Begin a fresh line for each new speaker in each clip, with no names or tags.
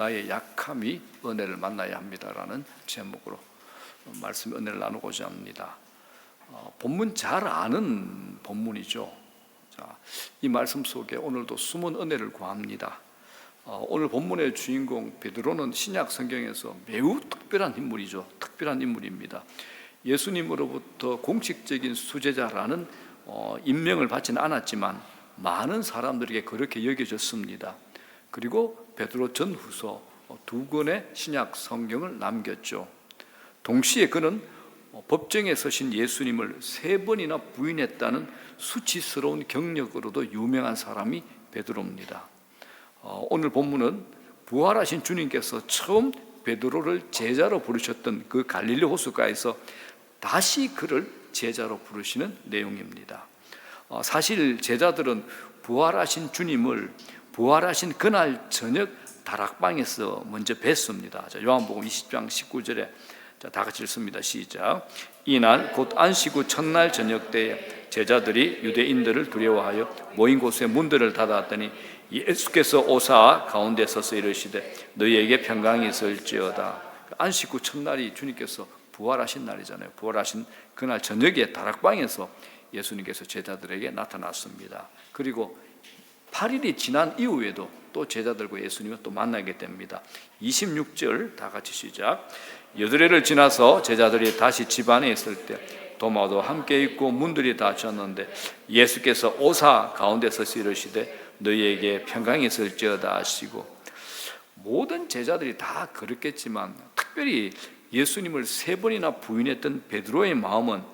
나의 약함이 은혜를 만나야 합니다라는 제목으로 말씀 은혜를 나누고자 합니다. 본문 잘 아는 본문이죠. 자, 이 말씀 속에 오늘도 숨은 은혜를 구합니다. 오늘 본문의 주인공 베드로는 신약 성경에서 매우 특별한 인물이죠. 특별한 인물입니다. 예수님으로부터 공식적인 수제자라는 임명을 받지는 않았지만 많은 사람들에게 그렇게 여겨졌습니다. 그리고 베드로 전후서 두 권의 신약 성경을 남겼죠. 동시에 그는 법정에 서신 예수님을 3번이나 부인했다는 수치스러운 경력으로도 유명한 사람이 베드로입니다. 오늘 본문은 부활하신 주님께서 처음 베드로를 제자로 부르셨던 그 갈릴리 호숫가에서 다시 그를 제자로 부르시는 내용입니다. 사실 제자들은 부활하신 주님을 부활하신 그날 저녁 다락방에서 먼저 뵀습니다. 요한복음 20장 19절에 다 같이 읽습니다. 시작. 이날 곧 안식 후 첫날 저녁 때에 제자들이 유대인들을 두려워하여 모인 곳에 문들을 닫았더니 예수께서 오사 가운데 서서 이르시되 너희에게 평강이 있을지어다. 안식 후 첫날이 주님께서 부활하신 날이잖아요. 부활하신 그날 저녁에 다락방에서 예수님께서 제자들에게 나타났습니다. 그리고 8일이 지난 이후에도 또 제자들과 예수님을 또 만나게 됩니다. 26절 다 같이 시작. 여드레를 지나서 제자들이 다시 집 안에 있을 때 도마도 함께 있고 문들이 닫혔는데 예수께서 오사 가운데 서서 이르시되 너희에게 평강이 있을지어다 하시고, 모든 제자들이 다 그렇겠지만 특별히 예수님을 3번이나 부인했던 베드로의 마음은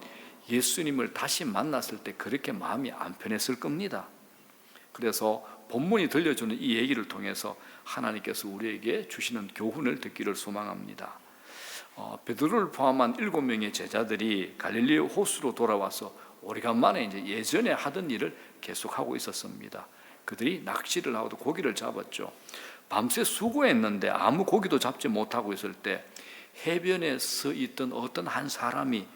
예수님을 다시 만났을 때 그렇게 마음이 안 편했을 겁니다. 그래서 본문이 들려주는 이 얘기를 통해서 하나님께서 우리에게 주시는 교훈을 듣기를 소망합니다. 베드로를 포함한 7명의 제자들이 갈릴리 호수로 돌아와서 오래간만에 이제 예전에 하던 일을 계속하고 있었습니다. 그들이 낚시를 하고도 고기를 잡았죠. 밤새 수고했는데 아무 고기도 잡지 못하고 있을 때 해변에 서 있던 어떤 한 사람이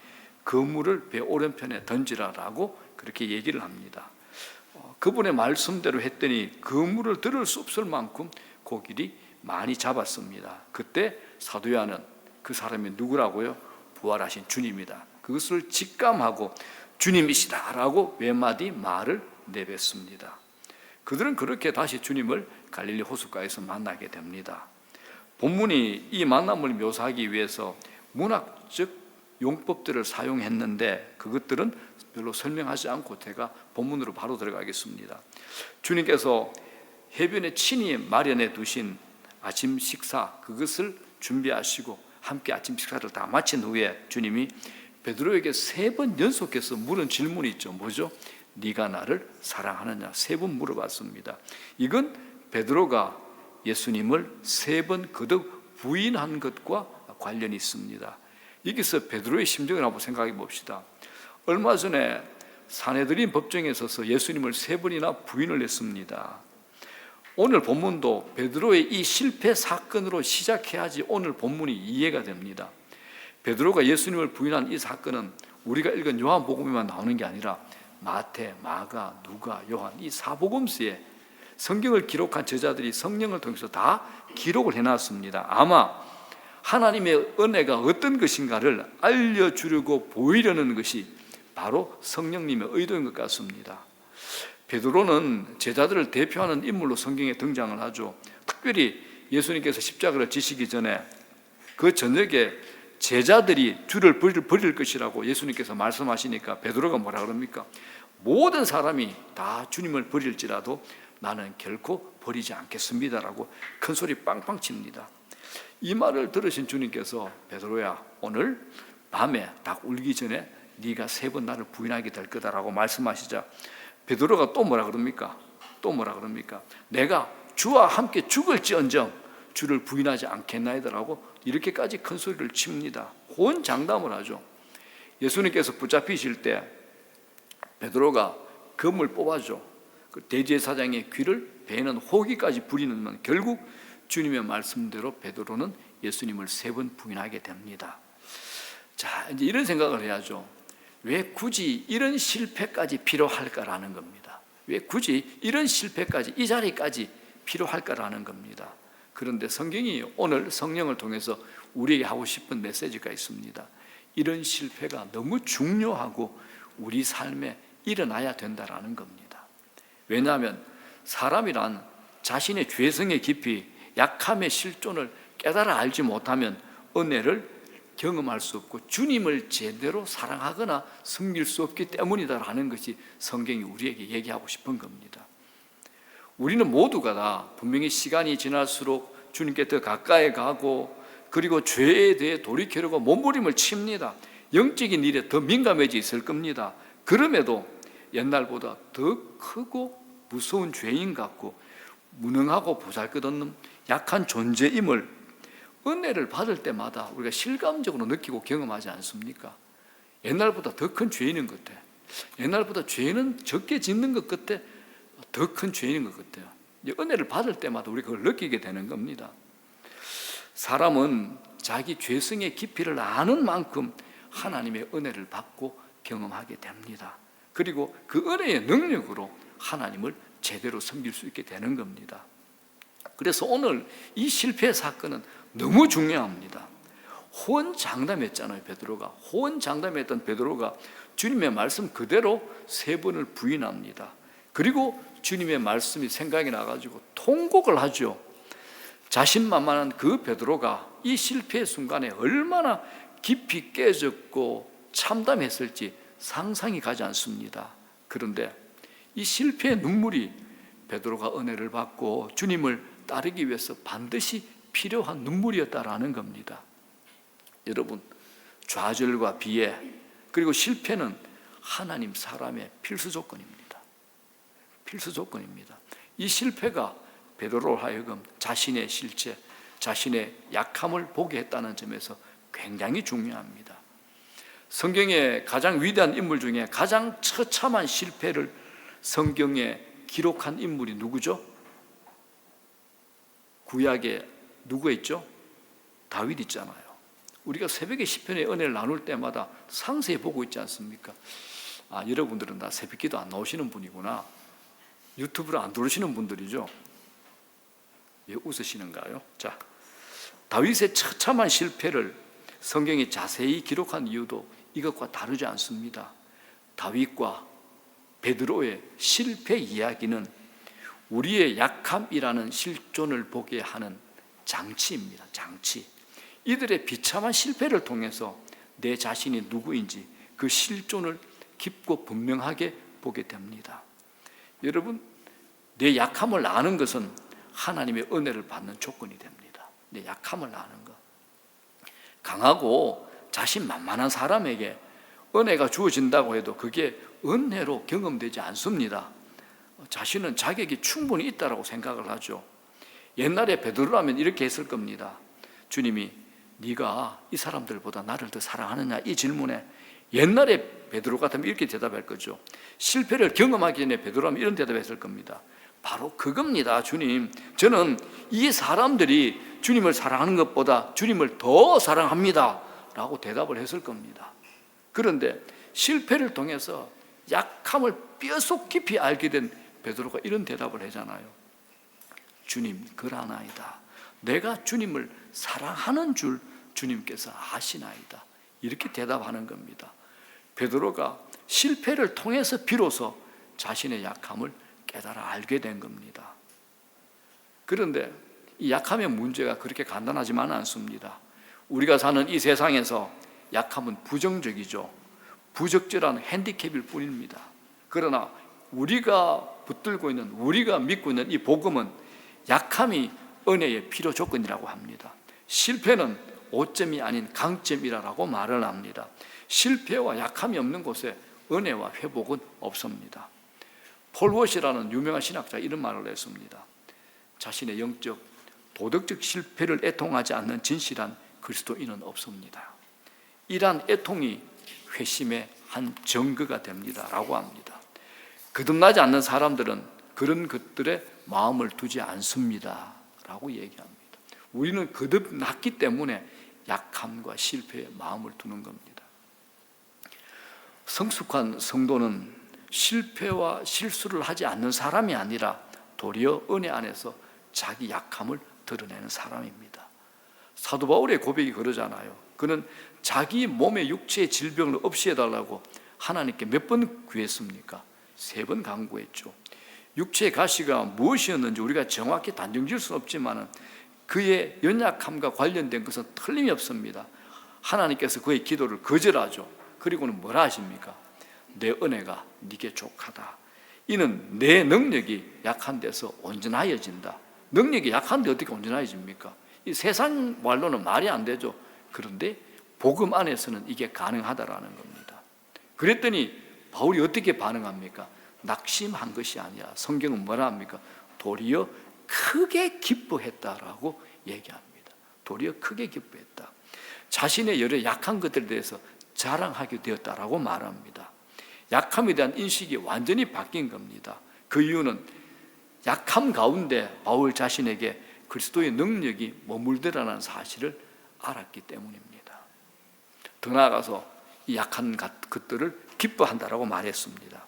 그물을 배 오른편에 던지라라고 그렇게 얘기를 합니다. 그분의 말씀대로 했더니 그물을 들을 수 없을 만큼 고기를 많이 잡았습니다. 그때 사도 요한은 그 사람이 누구라고요? 부활하신 주님이다. 그것을 직감하고 주님이시다라고 몇 마디 말을 내뱉습니다. 그들은 그렇게 다시 주님을 갈릴리 호숫가에서 만나게 됩니다. 본문이 이 만남을 묘사하기 위해서 문학적 용법들을 사용했는데 그것들은 별로 설명하지 않고 제가 본문으로 바로 들어가겠습니다. 주님께서 해변에 친히 마련해 두신 아침 식사, 그것을 준비하시고 함께 아침 식사를 다 마친 후에 주님이 베드로에게 3번 연속해서 물은 질문이 있죠. 뭐죠? 네가 나를 사랑하느냐? 3번 물어봤습니다. 이건 베드로가 예수님을 3번 거듭 부인한 것과 관련이 있습니다. 여기서 베드로의 심정을 한번 생각해 봅시다. 얼마 전에 산헤드린 법정에 서서 예수님을 3번이나 부인을 했습니다. 오늘 본문도 베드로의 이 실패 사건으로 시작해야지 오늘 본문이 이해가 됩니다. 베드로가 예수님을 부인한 이 사건은 우리가 읽은 요한복음에만 나오는 게 아니라 마태, 마가, 누가, 요한 이 4복음서에 성경을 기록한 저자들이 성령을 통해서 다 기록을 해놨습니다. 아마 하나님의 은혜가 어떤 것인가를 알려주려고 보이려는 것이 바로 성령님의 의도인 것 같습니다. 베드로는 제자들을 대표하는 인물로 성경에 등장을 하죠. 특별히 예수님께서 십자가를 지시기 전에 그 저녁에 제자들이 주를 버릴 것이라고 예수님께서 말씀하시니까 베드로가 뭐라 그럽니까? 모든 사람이 다 주님을 버릴지라도 나는 결코 버리지 않겠습니다라고 큰 소리 빵빵 칩니다. 이 말을 들으신 주님께서 베드로야, 오늘 밤에 닭 울기 전에 네가 3번 나를 부인하게 될 거다라고 말씀하시자 베드로가 또 뭐라 그럽니까? 내가 주와 함께 죽을지언정 주를 부인하지 않겠나이다라고 이렇게까지 큰 소리를 칩니다. 호언장담을 하죠. 예수님께서 붙잡히실 때 베드로가 검을 뽑아줘. 그 대제사장의 귀를 베는 호기까지 부리는 결국 주님의 말씀대로 베드로는 예수님을 3번 부인하게 됩니다. 자, 이제 이런 생각을 해야죠. 왜 굳이 이런 실패까지 필요할까라는 겁니다. 왜 굳이 이런 실패까지, 이 자리까지 필요할까라는 겁니다. 그런데 성경이 오늘 성령을 통해서 우리에게 하고 싶은 메시지가 있습니다. 이런 실패가 너무 중요하고 우리 삶에 일어나야 된다라는 겁니다. 왜냐하면 사람이란 자신의 죄성의 깊이, 약함의 실존을 깨달아 알지 못하면 은혜를 경험할 수 없고 주님을 제대로 사랑하거나 섬길 수 없기 때문이다라는 것이 성경이 우리에게 얘기하고 싶은 겁니다. 우리는 모두가 다 분명히 시간이 지날수록 주님께 더 가까이 가고, 그리고 죄에 대해 돌이키려고 몸부림을 칩니다. 영적인 일에 더 민감해져 있을 겁니다. 그럼에도 옛날보다 더 크고 무서운 죄인 같고 무능하고 보잘것없는 약한 존재임을 은혜를 받을 때마다 우리가 실감적으로 느끼고 경험하지 않습니까? 옛날보다 더 큰 죄인인 것 같아. 옛날보다 죄는 적게 짓는 것 같아. 더 큰 죄인인 것 같아요. 은혜를 받을 때마다 우리가 그걸 느끼게 되는 겁니다. 사람은 자기 죄성의 깊이를 아는 만큼 하나님의 은혜를 받고 경험하게 됩니다. 그리고 그 은혜의 능력으로 하나님을 제대로 섬길 수 있게 되는 겁니다. 그래서 오늘 이 실패 사건은 너무 중요합니다. 호언장담했잖아요, 베드로가. 호언장담했던 베드로가 주님의 말씀 그대로 3번을 부인합니다. 그리고 주님의 말씀이 생각이 나가지고 통곡을 하죠. 자신만만한 그 베드로가 이 실패의 순간에 얼마나 깊이 깨졌고 참담했을지 상상이 가지 않습니다. 그런데 이 실패의 눈물이 베드로가 은혜를 받고 주님을 따르기 위해서 반드시 필요한 눈물이었다라는 겁니다. 여러분, 좌절과 비애 그리고 실패는 하나님 사람의 필수 조건입니다. 필수 조건입니다. 이 실패가 베드로로 하여금 자신의 실체, 자신의 약함을 보게 했다는 점에서 굉장히 중요합니다. 성경의 가장 위대한 인물 중에 가장 처참한 실패를 성경에 기록한 인물이 누구죠? 구약에 누구 있죠? 다윗 있잖아요. 우리가 새벽에 시편의 은혜를 나눌 때마다 상세히 보고 있지 않습니까? 아, 여러분들은 다 새벽기도 안 나오시는 분이구나. 유튜브를 안 들으시는 분들이죠. 왜 웃으시는가요? 자, 다윗의 처참한 실패를 성경이 자세히 기록한 이유도 이것과 다르지 않습니다. 다윗과 베드로의 실패 이야기는 우리의 약함이라는 실존을 보게 하는 장치입니다. 장치. 이들의 비참한 실패를 통해서 내 자신이 누구인지 그 실존을 깊고 분명하게 보게 됩니다. 여러분, 내 약함을 아는 것은 하나님의 은혜를 받는 조건이 됩니다. 내 약함을 아는 것. 강하고 자신만만한 사람에게 은혜가 주어진다고 해도 그게 은혜로 경험되지 않습니다. 자신은 자격이 충분히 있다고 생각을 하죠. 옛날에 베드로라면 이렇게 했을 겁니다. 주님이 네가 이 사람들보다 나를 더 사랑하느냐, 이 질문에 옛날에 베드로 같으면 이렇게 대답할 거죠. 실패를 경험하기 전에 베드로라면 이런 대답했을 겁니다. 바로 그겁니다. 주님, 저는 이 사람들이 주님을 사랑하는 것보다 주님을 더 사랑합니다 라고 대답을 했을 겁니다. 그런데 실패를 통해서 약함을 뼈속 깊이 알게 된 베드로가 이런 대답을 하잖아요. 주님, 그러나이다. 내가 주님을 사랑하는 줄 주님께서 아시나이다. 이렇게 대답하는 겁니다. 베드로가 실패를 통해서 비로소 자신의 약함을 깨달아 알게 된 겁니다. 그런데 이 약함의 문제가 그렇게 간단하지만은 않습니다. 우리가 사는 이 세상에서 약함은 부정적이죠. 부적절한 핸디캡일 뿐입니다. 그러나 우리가 붙들고 있는, 우리가 믿고 있는 이 복음은 약함이 은혜의 필요 조건이라고 합니다. 실패는 오점이 아닌 강점이라고 말을 합니다. 실패와 약함이 없는 곳에 은혜와 회복은 없습니다. 폴 워시라는 유명한 신학자가 이런 말을 했습니다. 자신의 영적, 도덕적 실패를 애통하지 않는 진실한 그리스도인은 없습니다. 이러한 애통이 회심의 한 증거가 됩니다 라고 합니다. 거듭나지 않는 사람들은 그런 것들에 마음을 두지 않습니다 라고 얘기합니다. 우리는 거듭났기 때문에 약함과 실패에 마음을 두는 겁니다. 성숙한 성도는 실패와 실수를 하지 않는 사람이 아니라 도리어 은혜 안에서 자기 약함을 드러내는 사람입니다. 사도 바울의 고백이 그러잖아요. 그는 자기 몸의 육체의 질병을 없애달라고 하나님께 몇 번 구했습니까? 3번 간구했죠. 육체의 가시가 무엇이었는지 우리가 정확히 단정 지을 수는 없지만 그의 연약함과 관련된 것은 틀림이 없습니다. 하나님께서 그의 기도를 거절하죠. 그리고는 뭐라 하십니까? 내 은혜가 네게 족하다. 이는 내 능력이 약한 데서 온전하여진다. 능력이 약한데 어떻게 온전하여집니까? 이 세상 말로는 말이 안 되죠. 그런데 복음 안에서는 이게 가능하다라는 겁니다. 그랬더니 바울이 어떻게 반응합니까? 낙심한 것이 아니라 성경은 뭐라 합니까? 도리어 크게 기뻐했다라고 얘기합니다. 도리어 크게 기뻐했다. 자신의 여러 약한 것들에 대해서 자랑하게 되었다라고 말합니다. 약함에 대한 인식이 완전히 바뀐 겁니다. 그 이유는 약함 가운데 바울 자신에게 그리스도의 능력이 머물더라는 사실을 알았기 때문입니다. 더 나아가서 이 약한 것들을 기뻐한다라고 말했습니다.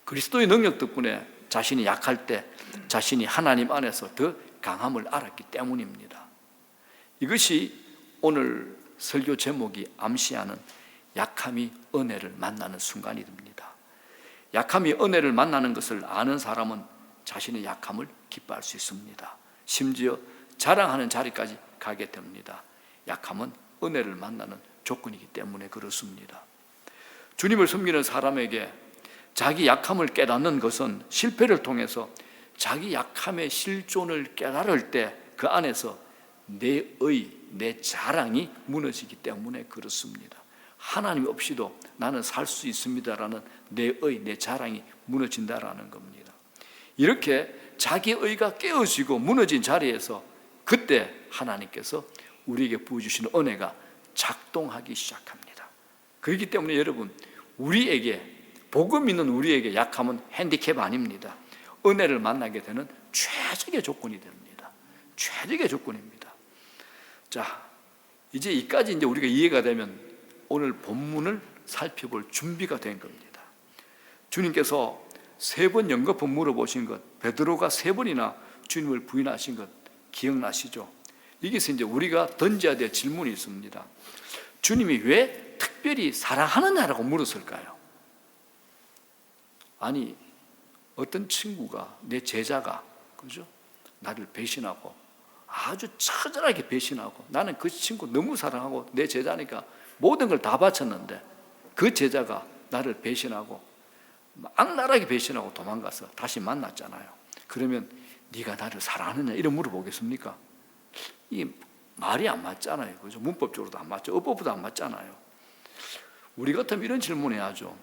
그리스도의 능력 덕분에 자신이 약할 때 자신이 하나님 안에서 더 강함을 알았기 때문입니다. 이것이 오늘 설교 제목이 암시하는 약함이 은혜를 만나는 순간이 됩니다. 약함이 은혜를 만나는 것을 아는 사람은 자신의 약함을 기뻐할 수 있습니다. 심지어 자랑하는 자리까지 가게 됩니다. 약함은 은혜를 만나는 조건이기 때문에 그렇습니다. 주님을 섬기는 사람에게 자기 약함을 깨닫는 것은 실패를 통해서 자기 약함의 실존을 깨달을 때 그 안에서 내 자랑이 무너지기 때문에 그렇습니다. 하나님 없이도 나는 살 수 있습니다라는 내 자랑이 무너진다라는 겁니다. 이렇게 자기의 의가 깨어지고 무너진 자리에서 그때 하나님께서 우리에게 부어주시는 은혜가 작동하기 시작합니다. 그렇기 때문에 여러분, 우리에게 복음 있는 우리에게 약함은 핸디캡 아닙니다. 은혜를 만나게 되는 최적의 조건이 됩니다. 최적의 조건입니다. 자, 이제 이까지 우리가 이해가 되면 오늘 본문을 살펴볼 준비가 된 겁니다. 주님께서 3번 연거푸 물어보신 것, 베드로가 3번이나 주님을 부인하신 것 기억나시죠? 여기서 이제 우리가 던져야 될 질문이 있습니다. 주님이 왜 특별히 사랑하느냐라고 물었을까요? 아니, 어떤 친구가, 내 제자가, 그죠? 나를 배신하고 아주 처절하게 배신하고 나는 그 친구 너무 사랑하고 내 제자니까 모든 걸 다 바쳤는데 그 제자가 나를 배신하고 악랄하게 배신하고 도망가서 다시 만났잖아요. 그러면 네가 나를 사랑하느냐 이런 물어보겠습니까? 이 말이 안 맞잖아요. 그죠? 문법적으로도 안 맞죠. 어법도 안 맞잖아요. 우리 같으면 이런 질문해야죠.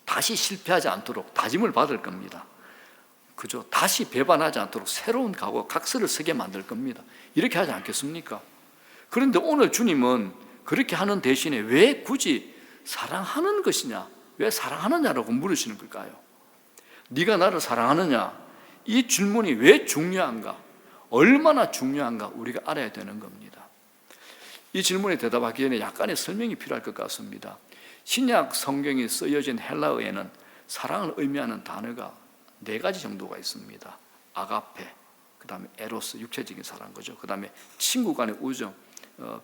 다시 실패하지 않도록 다짐을 받을 겁니다. 그죠? 다시 배반하지 않도록 새로운 각오, 각서를 쓰게 만들 겁니다. 이렇게 하지 않겠습니까? 그런데 오늘 주님은 그렇게 하는 대신에 왜 굳이 사랑하는 것이냐, 왜 사랑하느냐라고 물으시는 걸까요? 네가 나를 사랑하느냐? 이 질문이 왜 중요한가? 얼마나 중요한가 우리가 알아야 되는 겁니다. 이 질문에 대답하기 전에 약간의 설명이 필요할 것 같습니다. 신약 성경이 쓰여진 헬라어에는 사랑을 의미하는 단어가 4가지 정도가 있습니다. 아가페, 그 다음에 에로스, 육체적인 사랑 거죠. 그 다음에 친구 간의 우정,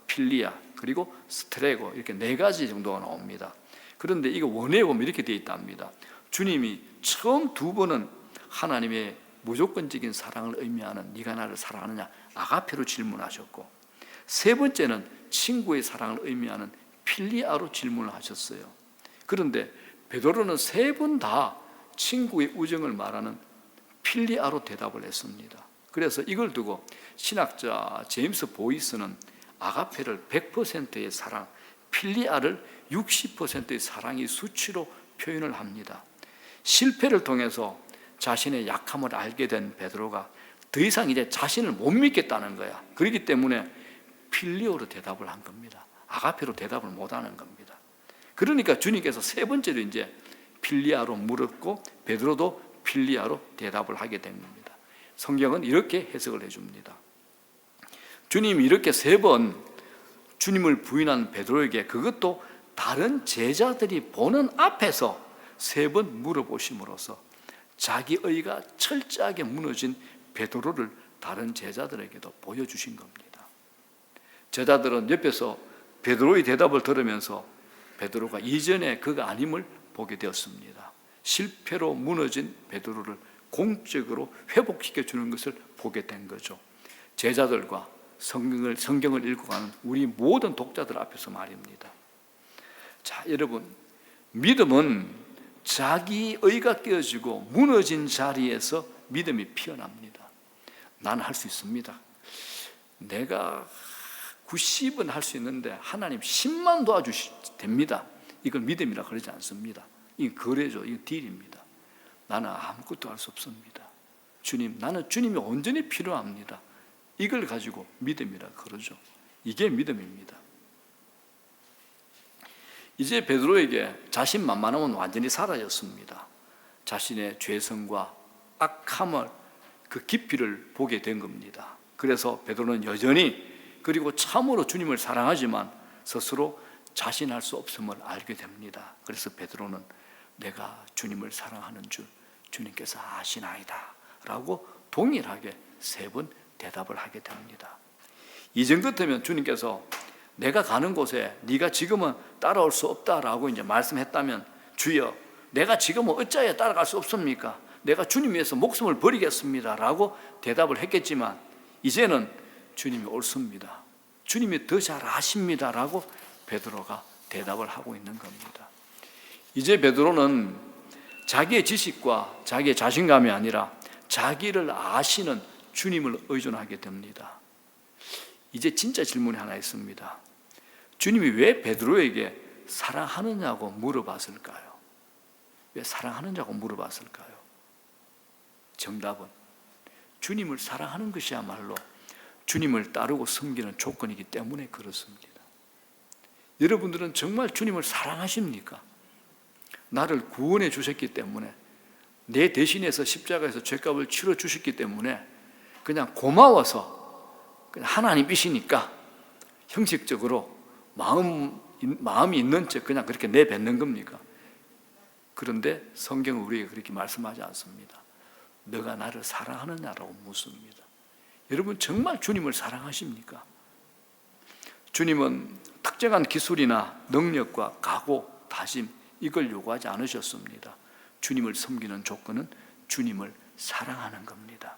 필리아, 그리고 스트레고, 이렇게 4가지 정도가 나옵니다. 그런데 이거 원어에 보면 이렇게 되어 있답니다. 주님이 처음 2번은 하나님의 무조건적인 사랑을 의미하는 네가 나를 사랑하느냐 아가페로 질문하셨고, 3번째는 친구의 사랑을 의미하는 필리아로 질문을 하셨어요. 그런데 베드로는 3번 다 친구의 우정을 말하는 필리아로 대답을 했습니다. 그래서 이걸 두고 신학자 제임스 보이스는 아가페를 100%의 사랑, 필리아를 60%의 사랑의 수치로 표현을 합니다. 실패를 통해서 자신의 약함을 알게 된 베드로가 더 이상 이제 자신을 못 믿겠다는 거야. 그렇기 때문에 필리오로 대답을 한 겁니다. 아가페로 대답을 못 하는 겁니다. 그러니까 주님께서 3번째로 이제 필리아로 물었고 베드로도 필리아로 대답을 하게 된 겁니다. 성경은 이렇게 해석을 해줍니다. 주님이 이렇게 3번 주님을 부인한 베드로에게, 그것도 다른 제자들이 보는 앞에서 3번 물어보심으로써 자기 의가 철저하게 무너진 베드로를 다른 제자들에게도 보여주신 겁니다. 제자들은 옆에서 베드로의 대답을 들으면서 베드로가 이전에 그가 아님을 보게 되었습니다. 실패로 무너진 베드로를 공적으로 회복시켜 주는 것을 보게 된 거죠. 제자들과 성경을 읽어가는 우리 모든 독자들 앞에서 말입니다. 자, 여러분, 믿음은 자기 의가 깨어지고 무너진 자리에서 믿음이 피어납니다. 나는 할 수 있습니다. 내가 90은 할 수 있는데 하나님 10만 도와주시면 됩니다. 이걸 믿음이라 그러지 않습니다. 이건 거래죠. 이건 딜입니다. 나는 아무것도 할 수 없습니다. 주님, 나는 주님이 온전히 필요합니다. 이걸 가지고 믿음이라 그러죠. 이게 믿음입니다. 이제 베드로에게 자신만만함은 완전히 사라졌습니다. 자신의 죄성과 악함을 그 깊이를 보게 된 겁니다. 그래서 베드로는 여전히 그리고 참으로 주님을 사랑하지만 스스로 자신할 수 없음을 알게 됩니다. 그래서 베드로는 내가 주님을 사랑하는 줄 주님께서 아시나이다 라고 동일하게 3번 대답을 하게 됩니다. 이전 같으면 주님께서 내가 가는 곳에 네가 지금은 따라올 수 없다라고 이제 말씀했다면 주여 내가 지금은 어찌하여 따라갈 수 없습니까? 내가 주님 위해서 목숨을 버리겠습니다 라고 대답을 했겠지만 이제는 주님이 옳습니다. 주님이 더 잘 아십니다 라고 베드로가 대답을 하고 있는 겁니다. 이제 베드로는 자기의 지식과 자기의 자신감이 아니라 자기를 아시는 주님을 의존하게 됩니다. 이제 진짜 질문이 하나 있습니다. 주님이 왜 베드로에게 사랑하느냐고 물어봤을까요? 왜 사랑하느냐고 물어봤을까요? 정답은 주님을 사랑하는 것이야말로 주님을 따르고 섬기는 조건이기 때문에 그렇습니다. 여러분들은 정말 주님을 사랑하십니까? 나를 구원해 주셨기 때문에 내 대신해서 십자가에서 죄값을 치러 주셨기 때문에 그냥 고마워서 그냥 하나님이시니까 형식적으로 마음이 있는 척 그냥 그렇게 내뱉는 겁니까? 그런데 성경은 우리에게 그렇게 말씀하지 않습니다. 너가 나를 사랑하느냐라고 묻습니다. 여러분 정말 주님을 사랑하십니까? 주님은 특정한 기술이나 능력과 각오, 다짐 이걸 요구하지 않으셨습니다. 주님을 섬기는 조건은 주님을 사랑하는 겁니다.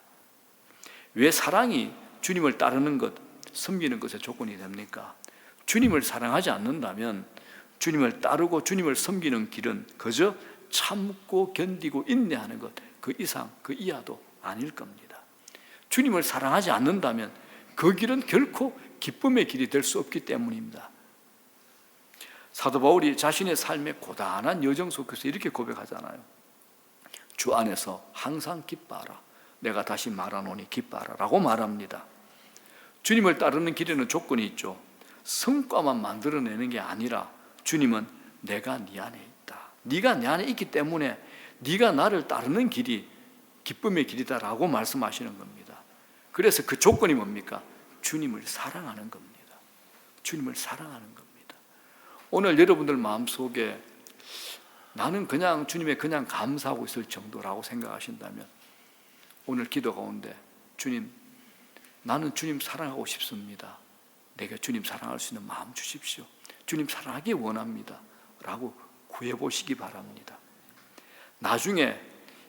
왜 사랑이 주님을 따르는 것, 섬기는 것의 조건이 됩니까? 주님을 사랑하지 않는다면 주님을 따르고 주님을 섬기는 길은 그저 참고 견디고 인내하는 것, 그 이상 그 이하도 아닐 겁니다. 주님을 사랑하지 않는다면 그 길은 결코 기쁨의 길이 될 수 없기 때문입니다. 사도 바울이 자신의 삶의 고단한 여정 속에서 이렇게 고백하잖아요. 주 안에서 항상 기뻐하라. 내가 다시 말하노니 기뻐하라 라고 말합니다. 주님을 따르는 길에는 조건이 있죠. 성과만 만들어내는 게 아니라 주님은 내가 네 안에 있다. 네가 내 안에 있기 때문에 네가 나를 따르는 길이 기쁨의 길이다라고 말씀하시는 겁니다. 그래서 그 조건이 뭡니까? 주님을 사랑하는 겁니다. 주님을 사랑하는 겁니다. 오늘 여러분들 마음속에 나는 그냥 주님에 그냥 감사하고 있을 정도라고 생각하신다면 오늘 기도 가운데 주님, 나는 주님 사랑하고 싶습니다. 내가 주님 사랑할 수 있는 마음 주십시오. 주님 사랑하기 원합니다 라고 구해보시기 바랍니다. 나중에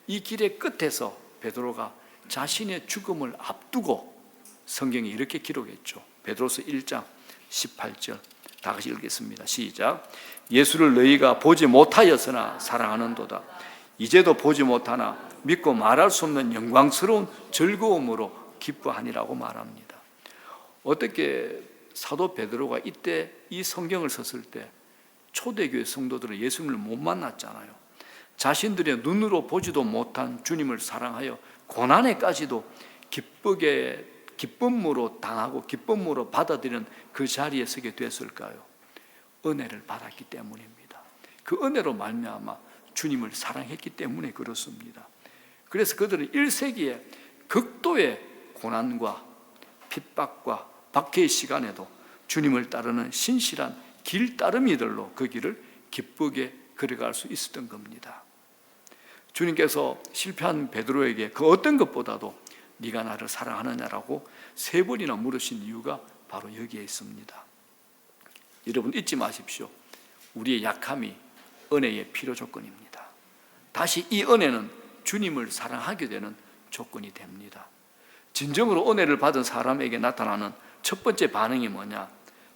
이 길의 끝에서 베드로가 자신의 죽음을 앞두고 성경이 이렇게 기록했죠. 베드로서 1장 18절 다 같이 읽겠습니다. 시작. 예수를 너희가 보지 못하였으나 사랑하는도다. 이제도 보지 못하나 믿고 말할 수 없는 영광스러운 즐거움으로 기뻐하니라고 말합니다. 어떻게 사도 베드로가 이때 이 성경을 썼을 때 초대교회 성도들은 예수님을 못 만났잖아요. 자신들의 눈으로 보지도 못한 주님을 사랑하여 고난에까지도 기쁨으로 당하고 기쁨으로 받아들이는 그 자리에 서게 됐을까요? 은혜를 받았기 때문입니다. 그 은혜로 말미암아 주님을 사랑했기 때문에 그렇습니다. 그래서 그들은 1세기에 극도의 고난과 핍박과 박해의 시간에도 주님을 따르는 신실한 길따름이들로 그 길을 기쁘게 걸어갈 수 있었던 겁니다. 주님께서 실패한 베드로에게 그 어떤 것보다도 네가 나를 사랑하느냐라고 3번이나 물으신 이유가 바로 여기에 있습니다. 여러분 잊지 마십시오. 우리의 약함이 은혜의 필요 조건입니다. 다시 이 은혜는 주님을 사랑하게 되는 조건이 됩니다. 진정으로 은혜를 받은 사람에게 나타나는 첫 번째 반응이 뭐냐?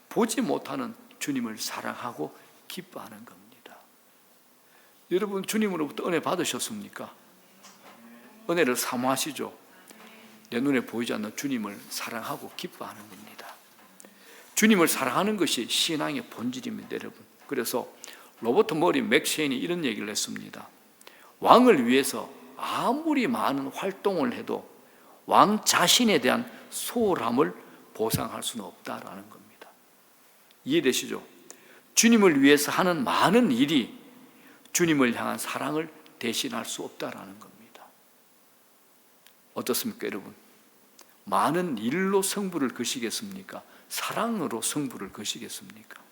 보지 못하는 주님을 사랑하고 기뻐하는 겁니다. 여러분 주님으로부터 은혜 받으셨습니까? 은혜를 사모하시죠? 내 눈에 보이지 않는 주님을 사랑하고 기뻐하는 겁니다. 주님을 사랑하는 것이 신앙의 본질입니다, 여러분. 그래서 로버트 머리 맥쉐인이 이런 얘기를 했습니다. 왕을 위해서 아무리 많은 활동을 해도 왕 자신에 대한 소홀함을 보상할 수는 없다라는 겁니다. 이해되시죠? 주님을 위해서 하는 많은 일이 주님을 향한 사랑을 대신할 수 없다라는 겁니다. 어떻습니까, 여러분? 많은 일로 승부를 거시겠습니까? 사랑으로 승부를 거시겠습니까?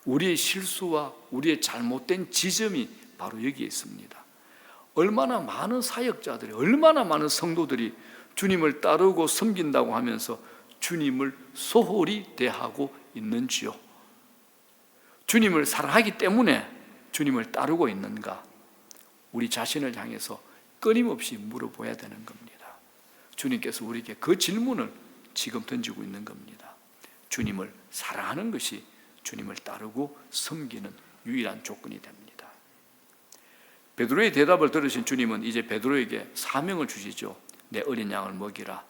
우리의 실수와 우리의 잘못된 지점이 바로 여기에 있습니다. 얼마나 많은 사역자들이, 얼마나 많은 성도들이 주님을 따르고 섬긴다고 하면서 주님을 소홀히 대하고 있는지요? 주님을 사랑하기 때문에 주님을 따르고 있는가? 우리 자신을 향해서 끊임없이 물어봐야 되는 겁니다. 주님께서 우리에게 그 질문을 지금 던지고 있는 겁니다. 주님을 사랑하는 것이 주님을 따르고 섬기는 유일한 조건이 됩니다. 베드로의 대답을 들으신 주님은 이제 베드로에게 사명을 주시죠. 내 어린 양을 먹이라,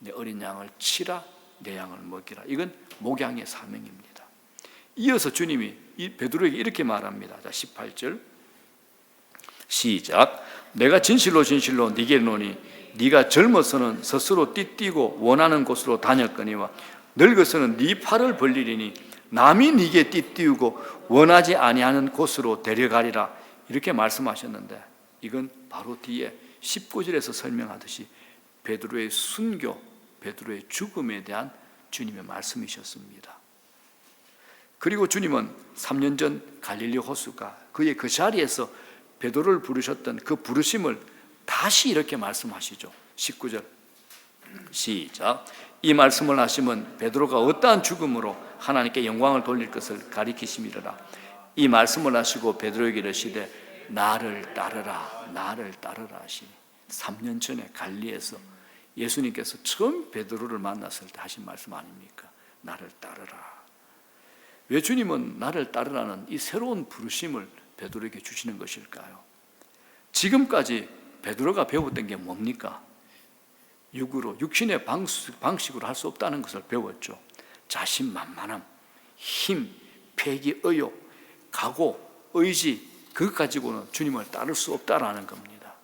내 어린 양을 치라, 내 양을 먹이라. 이건 목양의 사명입니다. 이어서 주님이 이 베드로에게 이렇게 말합니다. 자, 18절 시작. 내가 진실로 진실로 네게 이르노니 네가 젊어서는 스스로 띠뛰고 원하는 곳으로 다녔거니와 늙어서는 네 팔을 벌리리니 남이 네게 띠띠우고 원하지 아니하는 곳으로 데려가리라. 이렇게 말씀하셨는데 이건 바로 뒤에 19절에서 설명하듯이 베드로의 순교, 베드로의 죽음에 대한 주님의 말씀이셨습니다. 그리고 주님은 3년 전 갈릴리 호수가 그의 그 자리에서 베드로를 부르셨던 그 부르심을 다시 이렇게 말씀하시죠. 19절 시작. 이 말씀을 하시면 베드로가 어떠한 죽음으로 하나님께 영광을 돌릴 것을 가리키심이라. 이 말씀을 하시고 베드로에게 이르시되 나를 따르라, 나를 따르라 하시니 3년 전에 갈리에서 예수님께서 처음 베드로를 만났을 때 하신 말씀 아닙니까? 나를 따르라. 왜 주님은 나를 따르라는 이 새로운 부르심을 베드로에게 주시는 것일까요? 지금까지 베드로가 배웠던 게 뭡니까? 육으로, 육신의 방식으로 할 수 없다는 것을 배웠죠. 자신만만함, 힘, 패기, 의욕, 각오, 의지, 그것 가지고는 주님을 따를 수 없다라는 겁니다.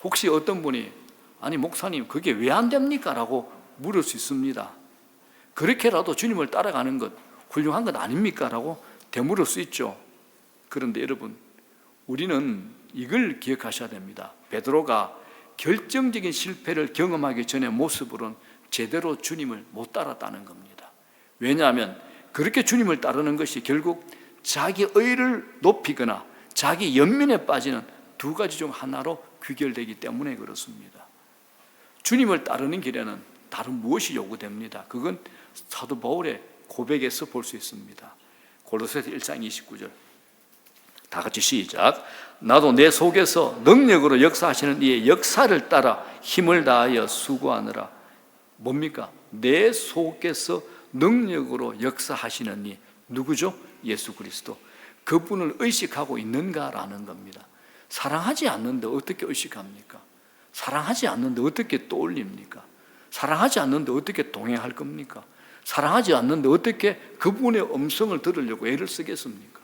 혹시 어떤 분이 아니 목사님 그게 왜 안 됩니까? 라고 물을 수 있습니다. 그렇게라도 주님을 따라가는 것 훌륭한 것 아닙니까? 라고 되물을 수 있죠. 그런데 여러분 우리는 이걸 기억하셔야 됩니다. 베드로가 결정적인 실패를 경험하기 전의 모습으로는 제대로 주님을 못 따랐다는 겁니다. 왜냐하면 그렇게 주님을 따르는 것이 결국 자기 의를 높이거나 자기 연민에 빠지는 두 가지 중 하나로 귀결되기 때문에 그렇습니다. 주님을 따르는 길에는 다른 무엇이 요구됩니다. 그건 사도 바울의 고백에서 볼 수 있습니다. 골로새서 1장 29절 다 같이 시작. 나도 내 속에서 능력으로 역사하시는 이의 역사를 따라 힘을 다하여 수고하느라. 뭡니까? 내 속에서 능력으로 역사하시는 이 누구죠? 예수 그리스도. 그분을 의식하고 있는가라는 겁니다. 사랑하지 않는데 어떻게 의식합니까? 사랑하지 않는데 어떻게 떠올립니까? 사랑하지 않는데 어떻게 동행할 겁니까? 사랑하지 않는데 어떻게 그분의 음성을 들으려고 애를 쓰겠습니까?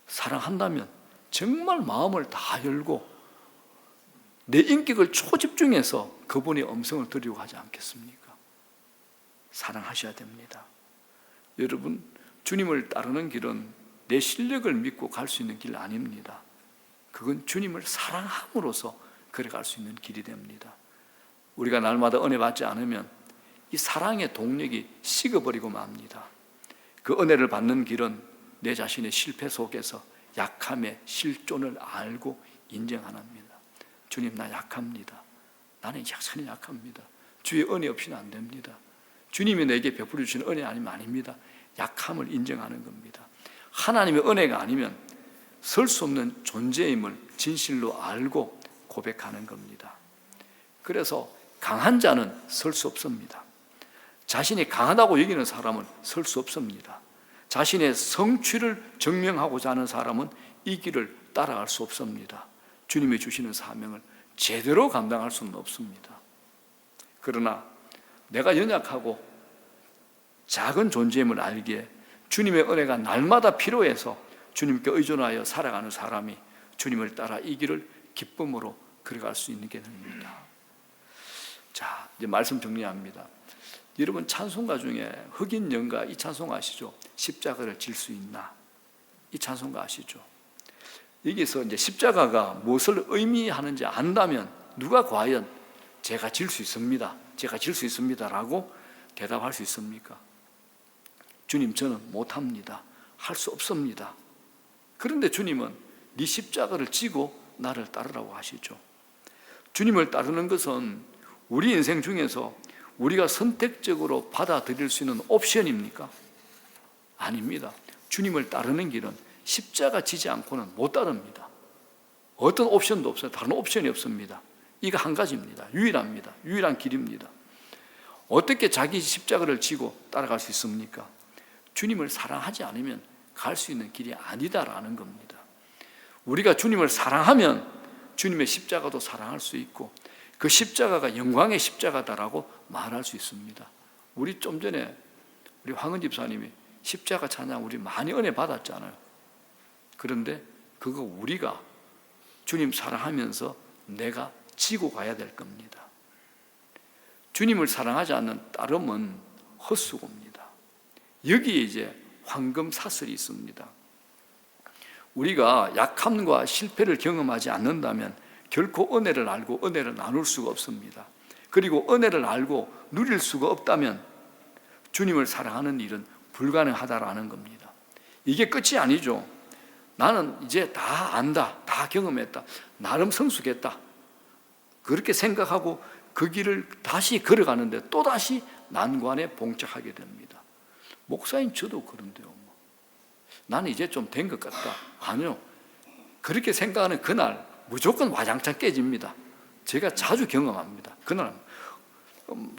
사랑한다면 정말 마음을 다 열고 내 인격을 초집중해서 그분의 음성을 들으려고 하지 않겠습니까? 사랑하셔야 됩니다. 여러분, 주님을 따르는 길은 내 실력을 믿고 갈 수 있는 길 아닙니다. 그건 주님을 사랑함으로써 걸어갈 수 있는 길이 됩니다. 우리가 날마다 은혜 받지 않으면 이 사랑의 동력이 식어버리고 맙니다. 그 은혜를 받는 길은 내 자신의 실패 속에서 약함의 실존을 알고 인정하는 겁니다. 주님, 나 약합니다. 나는 약선이 약합니다. 주의 은혜 없이는 안 됩니다. 주님이 내게 베풀어 주시는 은혜 아니면 아닙니다. 약함을 인정하는 겁니다. 하나님의 은혜가 아니면 설 수 없는 존재임을 진실로 알고 고백하는 겁니다. 그래서 강한 자는 설 수 없습니다. 자신이 강하다고 여기는 사람은 설 수 없습니다. 자신의 성취를 증명하고자 하는 사람은 이 길을 따라갈 수 없습니다. 주님이 주시는 사명을 제대로 감당할 수는 없습니다. 그러나 내가 연약하고 작은 존재임을 알기에 주님의 은혜가 날마다 필요해서 주님께 의존하여 살아가는 사람이 주님을 따라 이 길을 기쁨으로 걸어갈 수 있게 됩니다. 자, 이제 말씀 정리합니다. 여러분, 찬송가 중에 흑인 영가 이 찬송가 아시죠? 십자가를 질 수 있나? 이 찬송가 아시죠? 여기서 이제 십자가가 무엇을 의미하는지 안다면 누가 과연 제가 질 수 있습니다, 제가 질 수 있습니다라고 대답할 수 있습니까? 주님, 저는 못합니다. 할 수 없습니다. 그런데 주님은 네 십자가를 지고 나를 따르라고 하시죠. 주님을 따르는 것은 우리 인생 중에서 우리가 선택적으로 받아들일 수 있는 옵션입니까? 아닙니다. 주님을 따르는 길은 십자가 지지 않고는 못 따릅니다. 어떤 옵션도 없어요. 다른 옵션이 없습니다. 이거 한 가지입니다. 유일합니다. 유일한 길입니다. 어떻게 자기 십자가를 지고 따라갈 수 있습니까? 주님을 사랑하지 않으면 갈 수 있는 길이 아니다라는 겁니다. 우리가 주님을 사랑하면 주님의 십자가도 사랑할 수 있고 그 십자가가 영광의 십자가다라고 말할 수 있습니다. 우리 좀 전에 우리 황은 집사님이 십자가 찬양 우리 많이 은혜 받았잖아요. 그런데 그거 우리가 주님 사랑하면서 내가 지고 가야 될 겁니다. 주님을 사랑하지 않는 따름은 헛수고입니다. 여기에 이제 황금 사슬이 있습니다. 우리가 약함과 실패를 경험하지 않는다면 결코 은혜를 알고 은혜를 나눌 수가 없습니다. 그리고 은혜를 알고 누릴 수가 없다면 주님을 사랑하는 일은 불가능하다라는 겁니다. 이게 끝이 아니죠. 나는 이제 다 안다, 다 경험했다, 나름 성숙했다, 그렇게 생각하고 그 길을 다시 걸어가는데 또다시 난관에 봉착하게 됩니다. 목사님, 저도 그런데요. 나는 이제 좀 된 것 같다. 아니요. 그렇게 생각하는 그날 무조건 와장창 깨집니다. 제가 자주 경험합니다. 그날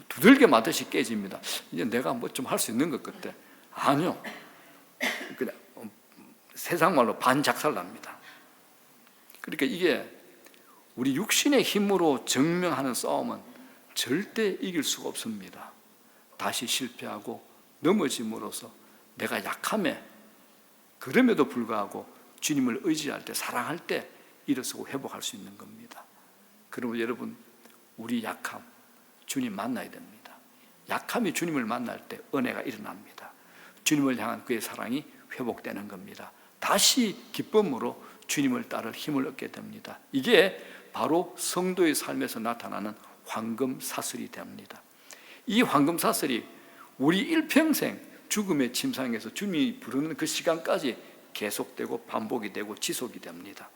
두들겨 맞듯이 깨집니다. 이제 내가 뭐 좀 할 수 있는 것 같아. 아니요. 그냥 세상 말로 반작살납니다. 그러니까 이게 우리 육신의 힘으로 증명하는 싸움은 절대 이길 수가 없습니다. 다시 실패하고 넘어짐으로써 내가 약함에 그럼에도 불구하고 주님을 의지할 때, 사랑할 때 일어서고 회복할 수 있는 겁니다. 그러면 여러분, 우리 약함 주님 만나야 됩니다. 약함이 주님을 만날 때 은혜가 일어납니다. 주님을 향한 그의 사랑이 회복되는 겁니다. 다시 기쁨으로 주님을 따를 힘을 얻게 됩니다. 이게 바로 성도의 삶에서 나타나는 황금 사슬이 됩니다. 이 황금 사슬이 우리 일평생 죽음의 침상에서 주님이 부르는 그 시간까지 계속되고 반복이 되고 지속이 됩니다.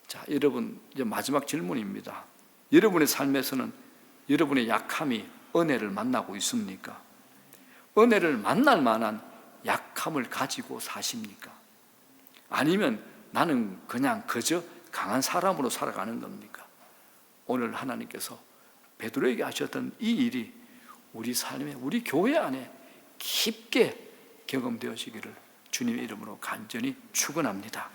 자, 여러분, 이제 마지막 질문입니다. 여러분의 삶에서는 여러분의 약함이 은혜를 만나고 있습니까? 은혜를 만날 만한 약함을 가지고 사십니까? 아니면 나는 그냥 그저 강한 사람으로 살아가는 겁니까? 오늘 하나님께서 베드로에게 하셨던 이 일이 우리 삶에, 우리 교회 안에 깊게 경험되어지기를 주님의 이름으로 간절히 축원합니다.